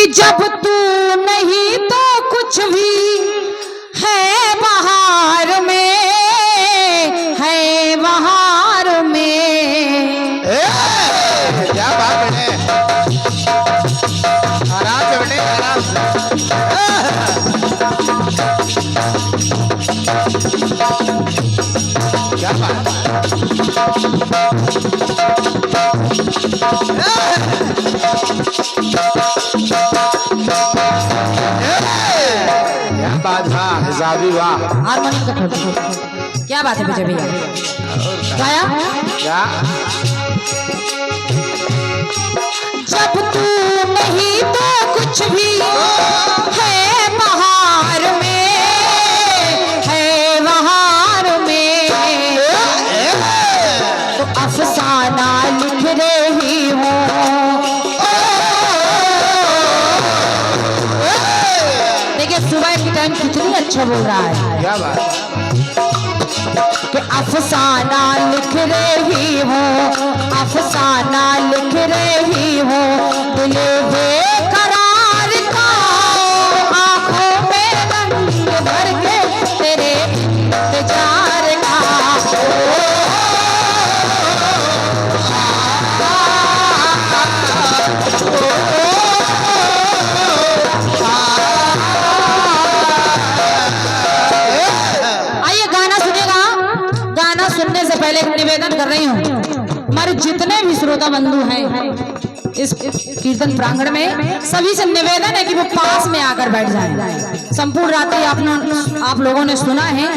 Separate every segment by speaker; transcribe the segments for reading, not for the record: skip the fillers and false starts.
Speaker 1: कि जब तू नहीं तो कुछ भी है बहार में, है बहार में।
Speaker 2: क्या बात है, आराम से बेटे, आराम से। क्या बात
Speaker 1: हारमोनियम का ठोक। क्या बात है विजय भैया, गाया
Speaker 2: क्या?
Speaker 1: जब तू नहीं तो कुछ भी है बहार में, है बहार में। तो अफसाना लिख रही हूँ, देखिए सुबह की टाइम कितनी अच्छा बोल रहा है।
Speaker 2: क्या बात
Speaker 1: कि अफसाना लिख रही हूँ, अफसाना लिख रही हूँ, दिल बेकरार का आंखों में रंग भर के तेरे इंतजार का। आइए गाना सुनेगा। गाना सुनने से पहले एक निवेदन कर रही हूँ, हमारे जितने भी श्रोता बंधु हैं इस कीर्तन प्रांगण में, सभी से निवेदन है कि वो पास में आकर बैठ जाएं। संपूर्ण रात्रि आप लोगों ने सुना है,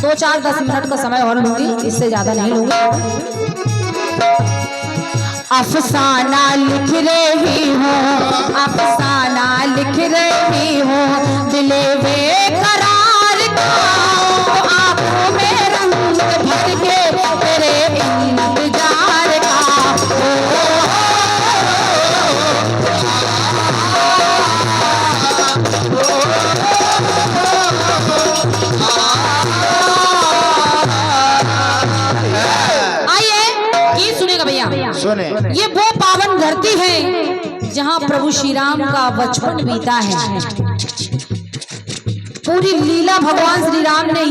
Speaker 1: 2-4-10 मिनट का समय और लूंगी, इससे ज्यादा नहीं लूंगी। अफसाना लिख रही हूँ, अफसाना लिख रही हूँ, दिल बेकरार का आंखों में रंग भर के तेरे इंतजार का। आइए ये सुनेगा भैया,
Speaker 2: सुने।
Speaker 1: ये वो पावन धरती है जहाँ प्रभु श्री राम का बचपन बीता है। पूरी लीला भगवान श्री राम ने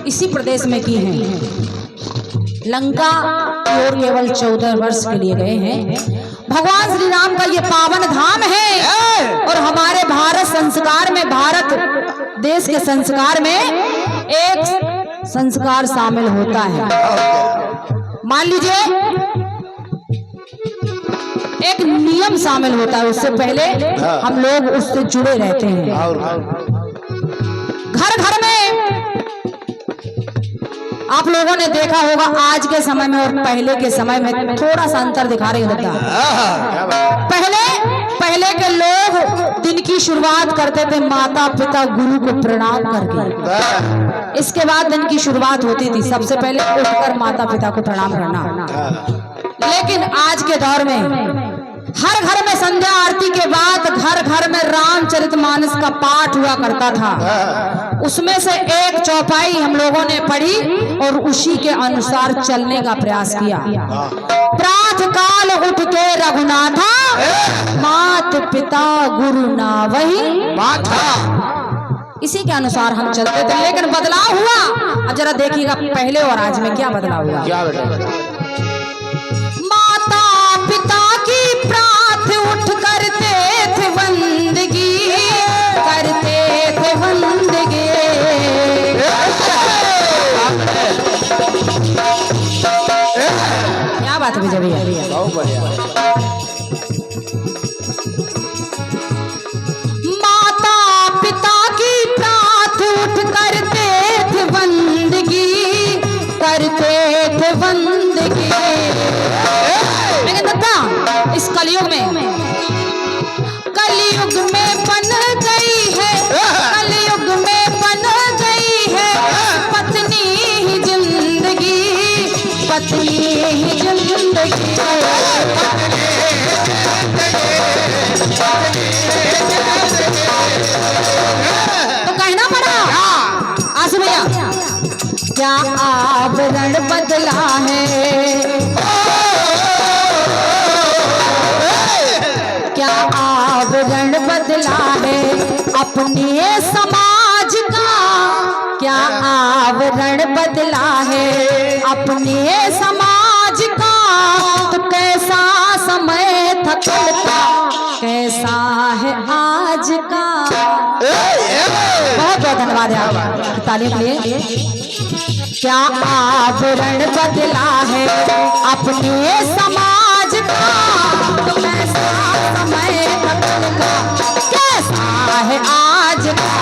Speaker 1: इसी प्रदेश में की है। लंका की ओर केवल 14 वर्ष के लिए गए हैं। भगवान श्री राम का ये पावन धाम है और हमारे भारत संस्कार में, भारत देश के संस्कार में एक संस्कार शामिल होता है। मान लीजिए एक नियम शामिल होता है, उससे पहले हम लोग उससे जुड़े रहते हैं। घर घर में आप लोगों ने देखा होगा, आज के समय में और पहले के समय में थोड़ा सा अंतर दिखा रही होता है। पहले के लोग दिन की शुरुआत करते थे माता पिता गुरु को प्रणाम करके, इसके बाद दिन की शुरुआत होती थी। सबसे पहले उठकर माता पिता को प्रणाम करना। लेकिन आज के दौर में हर घर में संध्या आरती के बाद घर घर में रामचरितमानस का पाठ हुआ करता था। उसमें से एक चौपाई हम लोगों ने पढ़ी और उसी के अनुसार चलने का प्रयास किया। प्रातः काल उठ के रघुनाथा, मात पिता गुरु ना वही माथा। इसी के अनुसार हम चलते थे, लेकिन बदलाव हुआ। अब जरा देखिएगा पहले और आज में क्या बदलाव हुआ।
Speaker 2: क्या बेटा?
Speaker 1: माता पिता की प्रात उठ करते थे बंदगी, करते थे बंदगी। क्या बात है विजय भैया?
Speaker 2: बहुत बढ़िया।
Speaker 1: माता पिता की प्रात उठ करते थे बंदगी, करते थे बंदगी। लेकिन दादा इस कलयुग में बन गई है, कलयुग में बन गई है पत्नी ही जिंदगी, पत्नी ही जिंदगी। तो कहना पड़ा आसू भैया, क्या आवरण बदला है, क्या आवरण बदला है अपने समाज का, क्या आवरण बदला है अपने समाज का। तो कैसा समय था कल का, कैसा है आज का। बहुत बहुत धन्यवाद है आप तालियों के लिए। क्या आवरण बदला है अपने समाज का, तो कैसा समय था कल का, कैसा है आज का।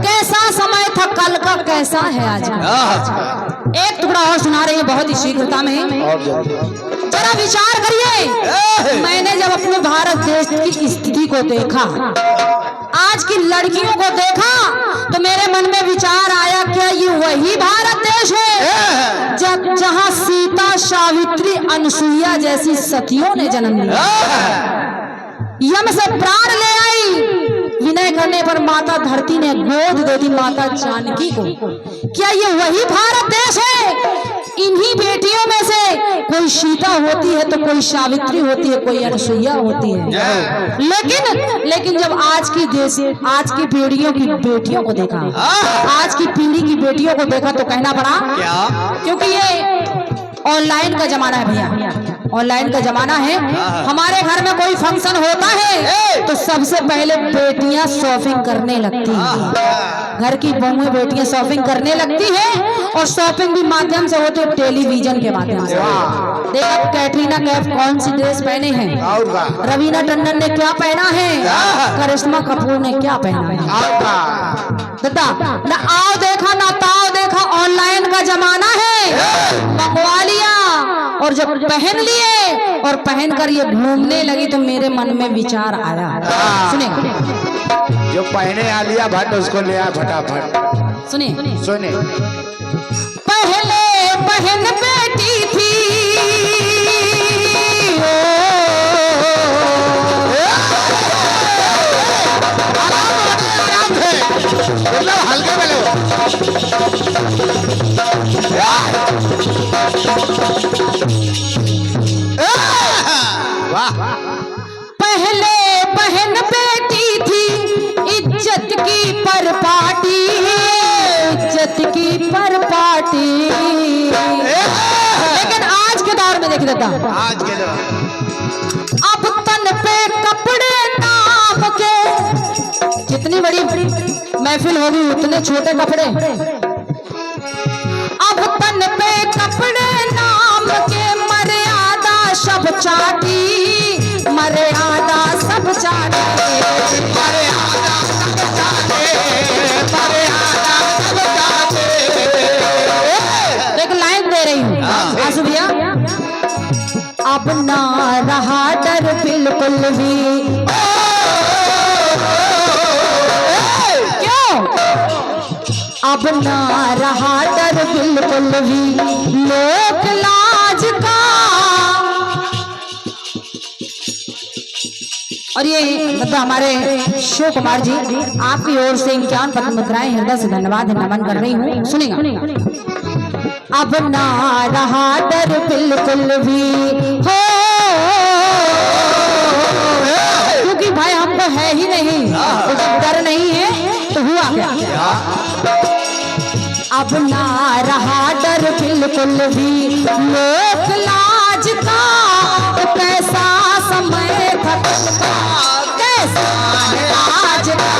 Speaker 1: कैसा समय था कल का, कैसा है आज का। एक टुकड़ा और सुना रही है बहुत ही शीघ्रता में। जरा विचार करिए, मैंने जब अपने भारत देश की स्थिति को देखा, आज की लड़कियों को देखा, तो मेरे मन में विचार आया क्या ये वही भारत देश है जहां सीता, सावित्री, अनसुईया जैसी सतियों ने जन्म लिया, यम से प्राण ले आई, विनय करने पर माता धरती ने गोद दे दी माता जानकी को। क्या ये वही भारत देश है? इन्हीं बेटियों में से कोई सीता होती है तो कोई सावित्री होती है, कोई अनसुईया होती है। लेकिन जब आज की पीढ़ियों की बेटियों को देखा, आज की पीढ़ी की बेटियों को देखा, तो कहना पड़ा क्या? क्योंकि ये ऑनलाइन का जमाना है भैया, ऑनलाइन का जमाना है। हमारे घर में कोई फंक्शन होता है तो सबसे पहले बेटियां शॉपिंग करने लगती हैं। घर की बहुएं बेटियां शॉपिंग करने लगती हैं, और शॉपिंग भी माध्यम से होती है टेलीविजन के माध्यम से। देखा कैटरीना कैफ कौन सी ड्रेस पहने हैं, रवीना टंडन ने क्या पहना है, करिश्मा कपूर ने क्या पहना है। दादा ना आओ देखा ना ताओ देखा, ऑनलाइन का जमाना है, मंगवा लिया और जब पहन लिए और पहनकर ये घूमने लगी तो मेरे मन में विचार आया। सुनिए,
Speaker 2: जो पहने आलिया भट्ट उसको ले आ फटाफट।
Speaker 1: सुनिए
Speaker 2: सुने।
Speaker 1: पहले बहन बेटी थी,
Speaker 2: हल्के में लो।
Speaker 1: पहले बहन बेटी थी, इज्जत की परपाटी, इज्जत की परपाटी। लेकिन आज के दौर में देखिए दादा,
Speaker 2: आज के दौर
Speaker 1: अब तन पे कपड़े नाम के, जितनी बड़ी महफिल होगी उतने छोटे कपड़े। अब तन पे कपड़े नाम के, मर्यादा सब चाटी, मर्यादा सब चाटी, मर्यादा सब चाटी, मर्यादा सब चाटी। एक लाइन दे रही हूँ आंसू भैया। अब ना रहा डर बिल्कुल भी, क्यों? अब ना रहा डर बिल्कुल भी लोक लाज का। और ये मतलब हमारे शिव कुमार जी, आपकी ओर से 51 पद्म मुद्राएं हृदय से धन्यवाद नमन कर रही हूँ। सुनिएगा। अब ना रहा डर बिल्कुल भी हो, क्योंकि भाई हमको है ही नहीं, तो जब डर नहीं है तो हुआ क्या? अब ना रहा डर बिल्कुल भी लोक लाज का, तो कैसा समय था कैसा है आज का।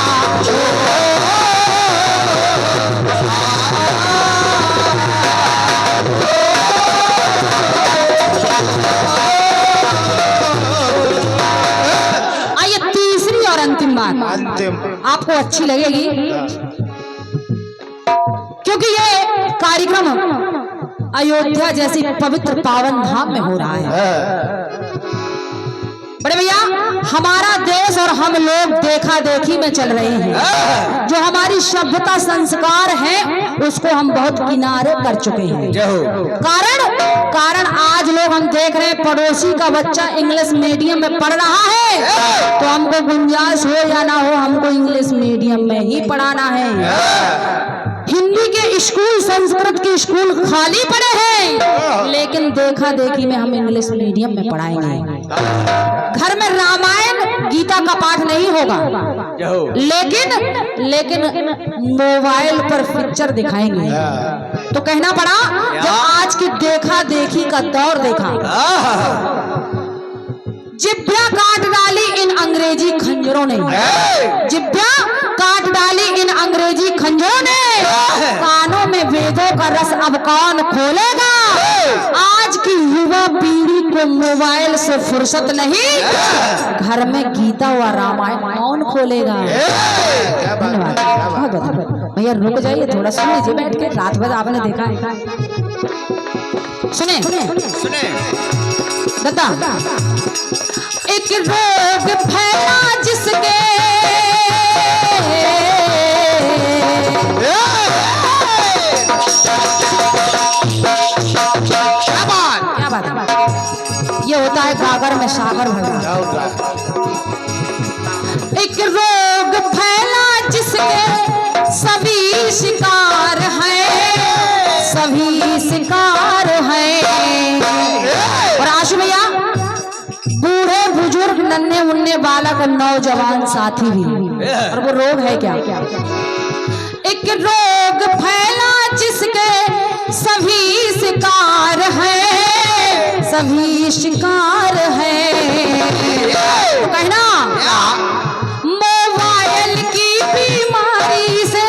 Speaker 1: आइए तीसरी और अंतिम बात, आपको अच्छी लगेगी, क्योंकि ये कार्यक्रम अयोध्या जैसी पवित्र पावन धाम में हो रहा है। बड़े भैया, हमारा देश और हम लोग देखा देखी में चल रहे हैं। जो हमारी सभ्यता संस्कार है उसको हम बहुत किनारे कर चुके हैं। कारण आज लोग हम देख रहे हैं पड़ोसी का बच्चा इंग्लिश मीडियम में पढ़ रहा है तो हमको गुंजाइश हो या ना हो हमको इंग्लिश मीडियम में ही पढ़ाना है। हिंदी के स्कूल, संस्कृत के स्कूल खाली पड़े हैं, लेकिन देखा देखी में हम इंग्लिश मीडियम में पढ़ाएंगे। घर में रामायण गीता का पाठ नहीं होगा, लेकिन मोबाइल पर पिक्चर दिखाएंगे। तो कहना पड़ा जब आज की देखा देखी का दौर देखा, जिब्या काट डाली इन अंग्रेजी खंजरों ने, जिब्या काट डाली इन अंग्रेजी खंजरों ने, कानों में वेदों का रस अब कौन खोलेगा। आज की युवा पीढ़ी को मोबाइल से फुर्सत नहीं, घर में गीता व रामायण कौन खोलेगा। धन्यवाद, बहुत बहुत भैया। रुक जाइए, थोड़ा सुन लीजिए बैठ के, रात भर आपने देखा है। सुने दादा, एक रोग फैला जिसके क्या बात है, ये होता है गागर में सागर भरा। एक रोग फैला जिसके सभी शिकार हैं, सभी शिकार हैं। और आशु भैया, बूढ़े बुजुर्ग नन्हे मुन्ने बालक नौजवान साथी भी, और वो रोग है क्या? एक रोग फैला जिसके सभी शिकार हैं, सभी शिकार हैं। तो कहना मोबाइल की बीमारी से,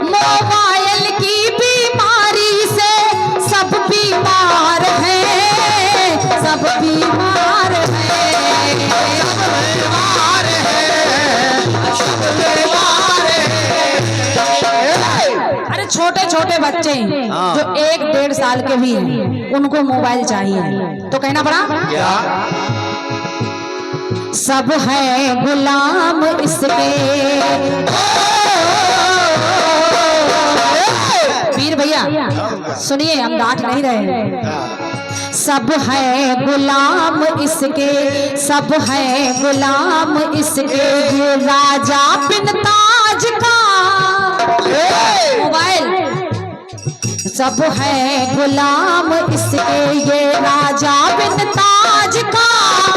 Speaker 1: मोबाइल की बीमारी से सब बीमार हैं, सब बीमार हैं, सब बीमार हैं। अरे छोटे छोटे बच्चे जो 1-1.5 साल के भी हैं, उनको मोबाइल चाहिए। तो कहना पड़ा सब है गुलाम इसके। वीर भैया सुनिए, हम डांट नहीं रहे। सब है गुलाम इसके, सब है गुलाम इसके, ये राजा बिन ताज का मोबाइल। सब है गुलाम इसके, ये राजा बिन ताज का।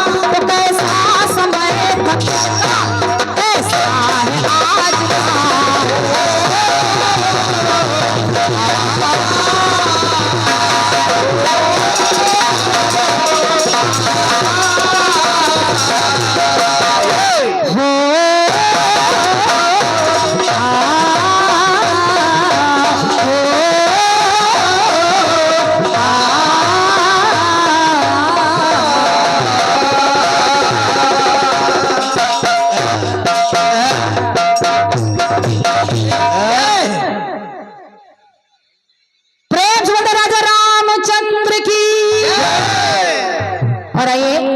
Speaker 1: तो कैसा समय था, कैसा है आज का।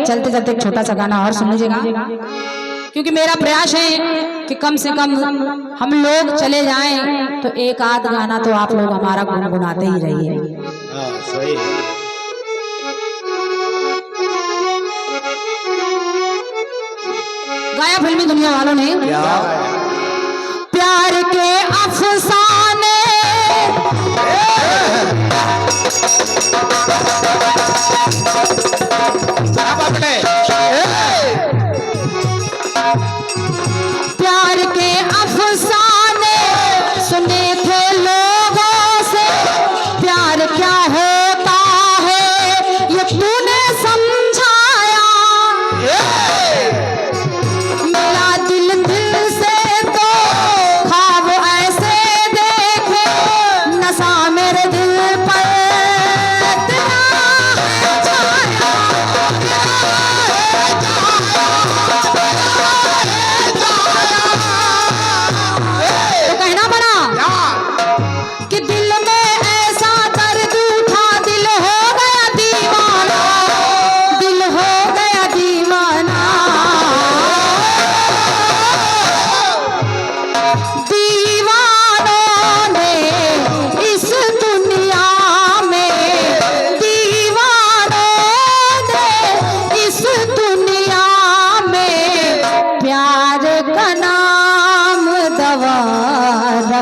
Speaker 1: चलते चलते एक छोटा सा गाना और सुन लीजिएगा, क्योंकि मेरा प्रयास है कि कम से कम हम लोग चले जाएं तो एक आध गाना तो आप लोग हमारा गुनगुनाते ही रहिए।
Speaker 2: सही।
Speaker 1: गाया फिल्मी दुनिया वालों ने प्यार के अफसाने, प्यार के अफसाने सुने थे लोगों से। प्यार क्या होता है ये तूने समझाया, मेरा दिल दिल से तो ख्वाब ऐसे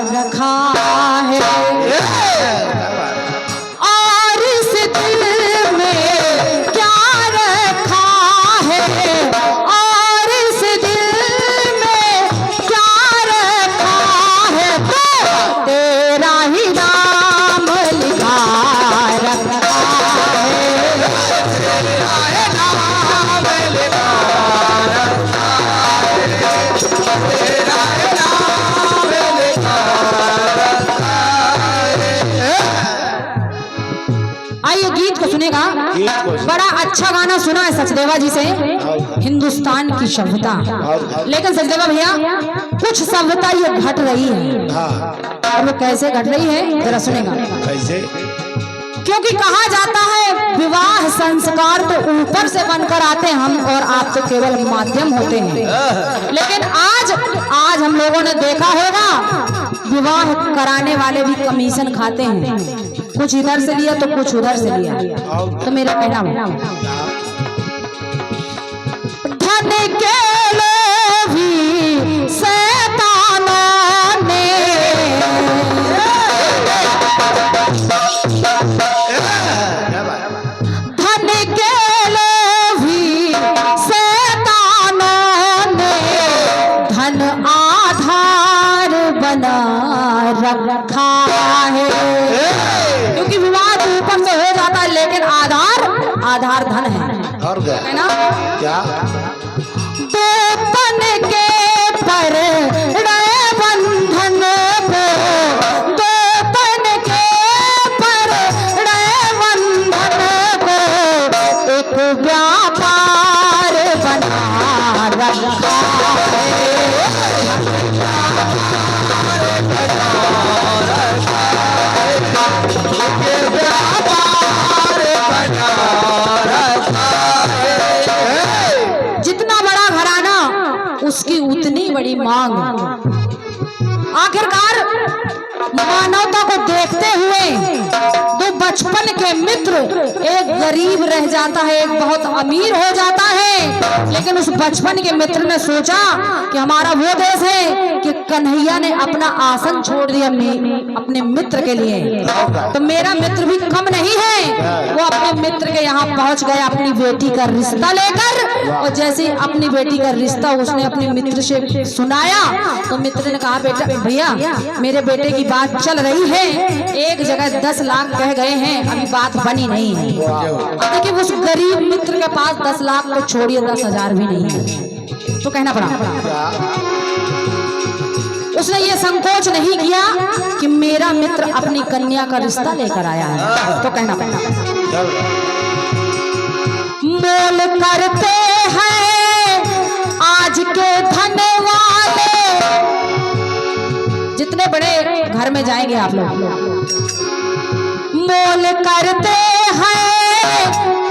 Speaker 1: रखा है और इस दिल में क्या रखा है और इस दिल में क्या रखा है तो तेरा ही नाम लिखा रखा है तेरा नाम लिखा आइए गीत को सुनेगा। बड़ा अच्छा गाना सुना है सचदेवा जी से, हिंदुस्तान की सभ्यता। लेकिन सचदेवा भैया कुछ सभ्यता ये घट रही है और वो कैसे घट रही है जरा सुनेगा।
Speaker 2: कैसे?
Speaker 1: क्योंकि कहा जाता है विवाह संस्कार तो ऊपर से बनकर आते हैं, हम और आप तो केवल माध्यम होते हैं। लेकिन आज हम लोगों ने देखा होगा विवाह कराने वाले भी कमीशन खाते हैं, कुछ इधर से लिया तो कुछ उधर से लिया। तो मेरा कहना धन के लोभी शैतानों ने धन के लोभी शैतानों ने धन आधार बना रखा है। क्योंकि विवाद ऊपर से हो जाता है लेकिन आधार धन है।
Speaker 2: और क्या
Speaker 1: है ना?
Speaker 2: क्या?
Speaker 1: तन के पर बंधन को तन के पर बंधन को एक व्यापार बना रखा उसकी उतनी बड़ी मांग। आखिरकार मानवता को देखते हुए दो बचपन के मित्र, एक गरीब रह जाता है एक बहुत अमीर हो जाता है। लेकिन उस बचपन के मित्र ने सोचा कि हमारा वो देश है कि कन्हैया ने अपना आसन छोड़ दिया अपने मित्र के लिए, तो मेरा मित्र भी कम नहीं है। वो अपने मित्र के यहाँ पहुंच गया अपनी बेटी का रिश्ता लेकर, और जैसे अपनी बेटी का रिश्ता उसने अपने मित्र से सुनाया तो मित्र ने कहा बेटा भैया मेरे बेटे की बात चल रही है, एक जगह 10 लाख कह गए हैं, अभी बात बनी नहीं है। देखिए उस गरीब मित्र के पास 10 लाख को छोड़िए 10,000 भी नहीं है, तो कहना पड़ा उसने ये संकोच नहीं किया कि मेरा मित्र अपनी कन्या का रिश्ता लेकर आया है। तो कहना पड़ा मोल करते हैं आज के धन वाले। जितने बड़े घर में जाएंगे आप लोग, मोल करते हैं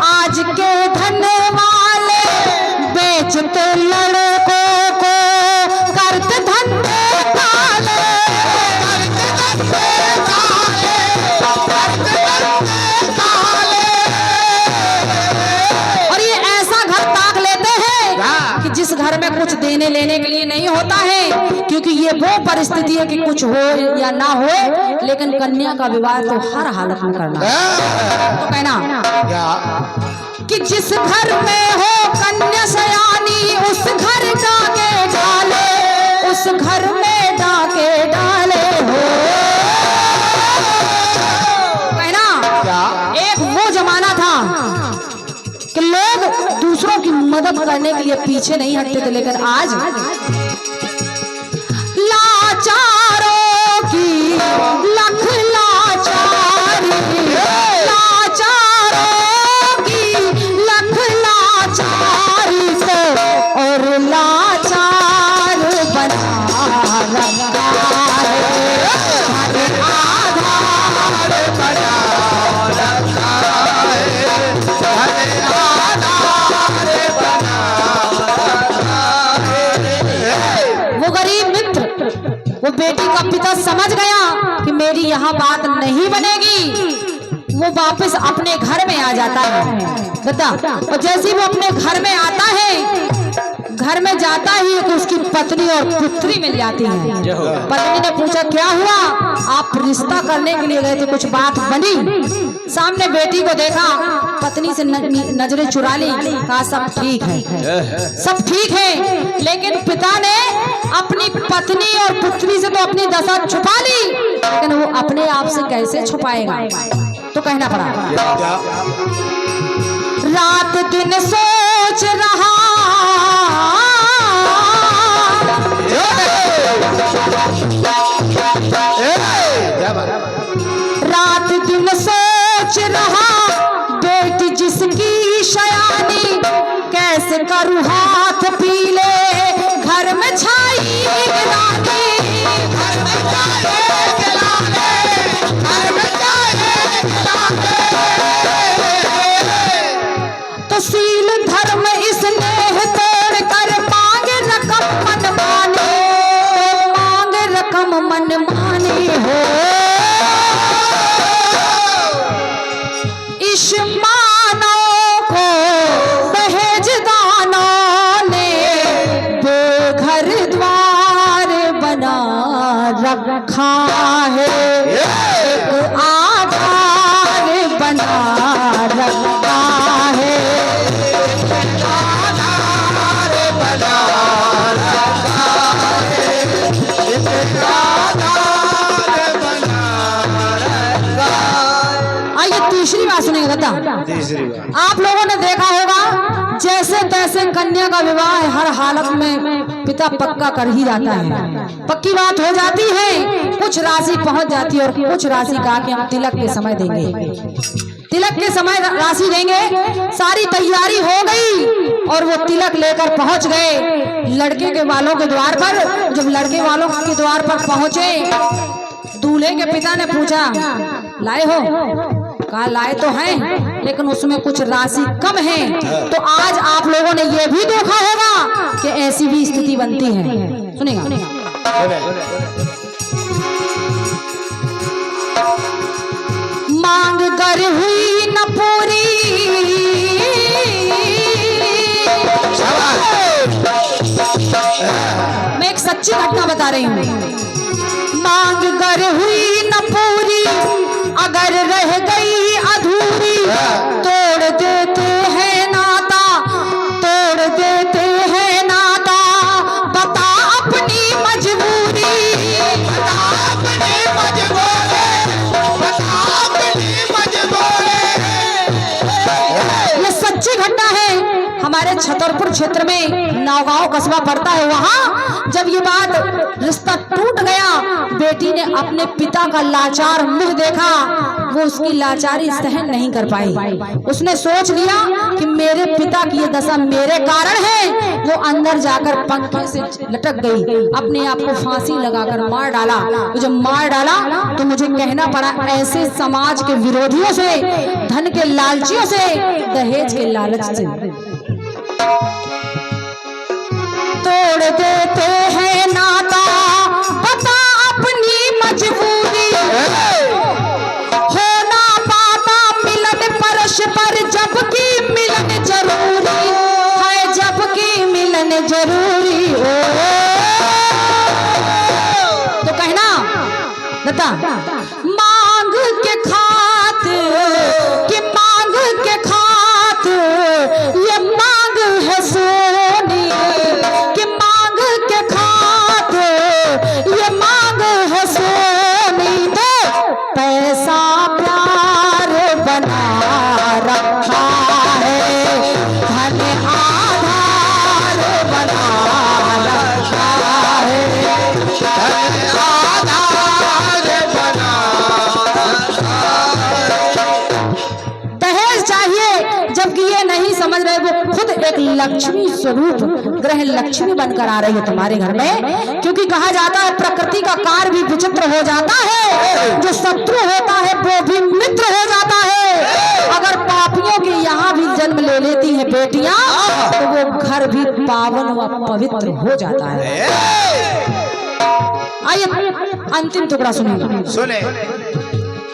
Speaker 1: आज के धन वाले, बेचते लड़कों को करते धंधे काले, और ये ऐसा घर ताक लेते हैं कि जिस घर में कुछ देने लेने के लिए नहीं होता है, क्योंकि ये वो परिस्थिति है कि कुछ हो या ना हो लेकिन कन्या का विवाह तो हर हालत में करना है। तो कहना कि जिस घर में हो कन्या सयानी उस घर डाके डाले, उस घर में डाके डाले हो। कहना एक वो जमाना था कि लोग दूसरों की मदद करने के लिए पीछे नहीं हटते थे, लेकिन आज लाचारों की लख लाचारी, लाचारों की लख लाचारी को और लाचार बना रखा है, आधार बना रखा है, आधार बना रखा है। वो गरीब मित्र वो बेटी का पिता समझ गया कि मेरी यहाँ बात नहीं बनेगी, वो वापस अपने घर में आ जाता है गद्दा। और जैसे ही वो अपने घर में आता है घर में जाता ही एक उसकी पत्नी और पुत्री मिल जाती है। पत्नी ने पूछा क्या हुआ, आप रिश्ता करने के लिए गए थे, कुछ बात बनी? सामने बेटी को देखा, पत्नी से नजरें चुरा ली, कहा सब ठीक है, सब ठीक है। लेकिन पिता ने अपनी पत्नी और पुत्री से तो अपनी दशा छुपा ली, लेकिन वो अपने आप से कैसे छुपाएगा, तो कहना पड़ा। रात दिन सोच रहा, रात दिन सोच रहा, बेटी जिसकी शयानी, कैसे करूँ हाथ पीले, घर में छाई गिलानी, घर में छाई गिलाने, घर में छाई गिलाने। तो सील धर्म स्नेह तोड़ कर मांग रकम मन माने, मांग रकम मन माने हो। इस मानव को दहेज दानों ने बेघर द्वार बना रखा है, एक आधार बना रखा है, आधार बना रखा है, आधार बना रखा है। आइए तीसरी बात सुनिए दादा। आप लोगों ने देखा होगा जैसे तैसे कन्या का विवाह हर हालत में पिता पक्का कर ही जाता है, पक्की बात हो जाती है, कुछ राशि पहुंच जाती है और कुछ राशि कहा कि हम तिलक के समय देंगे, तिलक के समय राशि देंगे। सारी तैयारी हो गई और वो तिलक लेकर पहुंच गए लड़के के वालों के द्वार पर। जब लड़के वालों के द्वार पर पहुंचे, दूल्हे के पिता ने पूछा लाए हो, कहा लाए तो हैं, लेकिन उसमें कुछ राशि कम है। तो आज आप लोगों ने ये भी देखा होगा कि ऐसी भी स्थिति बनती है। सुनेगा, मांग कर हुई न पूरी, मैं एक सच्ची घटना बता रही हूँ। मांग कर हुई न पूरी, अगर रह गई अधूरी, तोड़ देते हैं नाता, तोड़ देते हैं नाता, बता अपनी मजबूरी, बता अपनी मजबूरी, बता अपनी मजबूरी। ये सच्ची घटना है, हमारे छतरपुर क्षेत्र में नौगांव कस्बा पड़ता है। वहां जब ये बात रिश्ता टूट गया, बेटी ने अपने पिता का लाचार मुंह देखा, वो उसकी लाचारी सहन नहीं कर पाई। उसने सोच लिया कि मेरे पिता की ये दशा मेरे कारण है। वो अंदर जाकर पंखे से लटक गई, अपने आप को फांसी लगाकर मार डाला। जब मार डाला तो मुझे कहना पड़ा, ऐसे समाज के विरोधियों से, धन के लालचियों से, दहेज के लालच से तोड़ देते हैं नाता, बता अपनी मजबूरी, हो ना पाता मिलन परस्पर, जबकि मिलन जरूरी है, जबकि मिलन जरूरी हो। तो कहना लता, मांग के खातिर कि मांग के खातिर, ये मांग है सोनी, कि मांग के खातिर, ये मांग है सोनी, तो पैसा प्यार बना रखा है, धन आधार बना रखा है, धन आधार बना रखा है। दहेज चाहिए, जबकि ये नहीं समझ रहे वो खुद एक लक्ष्मी स्वरूप ग्रह लक्ष्मी बनकर आ रही है तुम्हारे घर में। क्योंकि कहा जाता है प्रकृति का कार्य भी विचित्र हो जाता है, जो शत्रु होता है वो भी मित्र हो जाता है। अगर पापियों के यहाँ भी जन्म ले लेती हैं बेटियां, तो वो घर भी पावन व पवित्र हो जाता है। आइए अंतिम टुकड़ा सुनिएगा।
Speaker 2: सुने।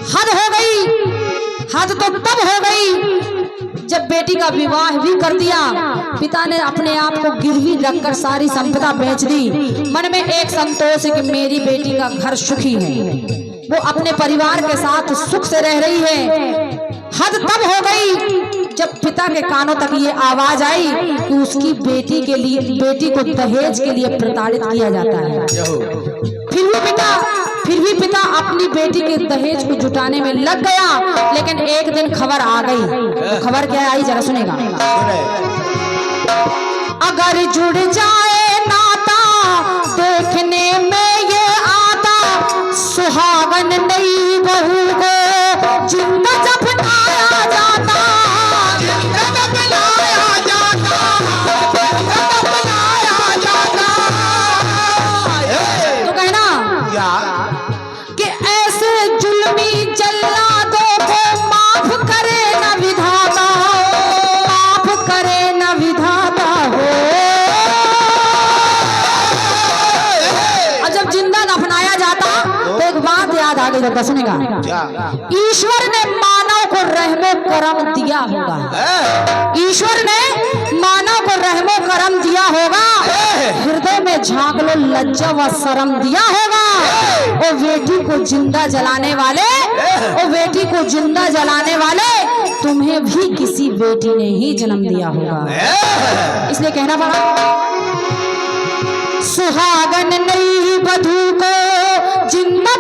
Speaker 1: हद हो गई, हद तो तब हो गई जब बेटी का विवाह भी कर दिया, पिता ने अपने आप को गिरवी रखकर सारी संपदा बेच दी। मन में एक संतोष है कि मेरी बेटी का घर सुखी है, वो अपने परिवार के साथ सुख से रह रही है। हद तब हो गई जब पिता के कानों तक ये आवाज आई कि उसकी बेटी को दहेज के लिए प्रताड़ित किया जाता है। फिर भी पिता अपनी बेटी के दहेज को जुटाने में लग गया। लेकिन एक दिन खबर आ गई। तो खबर क्या आई जरा सुनेगा। अगर जुड़ जाए नाता देखने में ये आता, सुहागन नई बहू को जिंदा दफनाया जाता, जिंदा दफनाया जाता, जिंदा दफनाया जाता। तो कहना
Speaker 2: क्या
Speaker 1: कि ऐसे जुल्मी जल्लादों को माफ करे न विधाता, माफ करे न विधाता हो। और जब जिंदा दफनाया जाता तो एक बात याद आ गई, तो सुनेगा।
Speaker 2: क्या
Speaker 1: ईश्वर ने मानव को रहमो करम दिया होगा, ईश्वर ने मानव को रहमो करम दिया होगा, हृदय में झांक लो लज्जा व शर्म दिया होगा। ओ बेटी को जिंदा जलाने वाले, ओ बेटी को जिंदा जलाने वाले, तुम्हें भी किसी बेटी ने ही जन्म दिया होगा। इसलिए कहना पड़ा, सुहागन नई वधू को जिंदा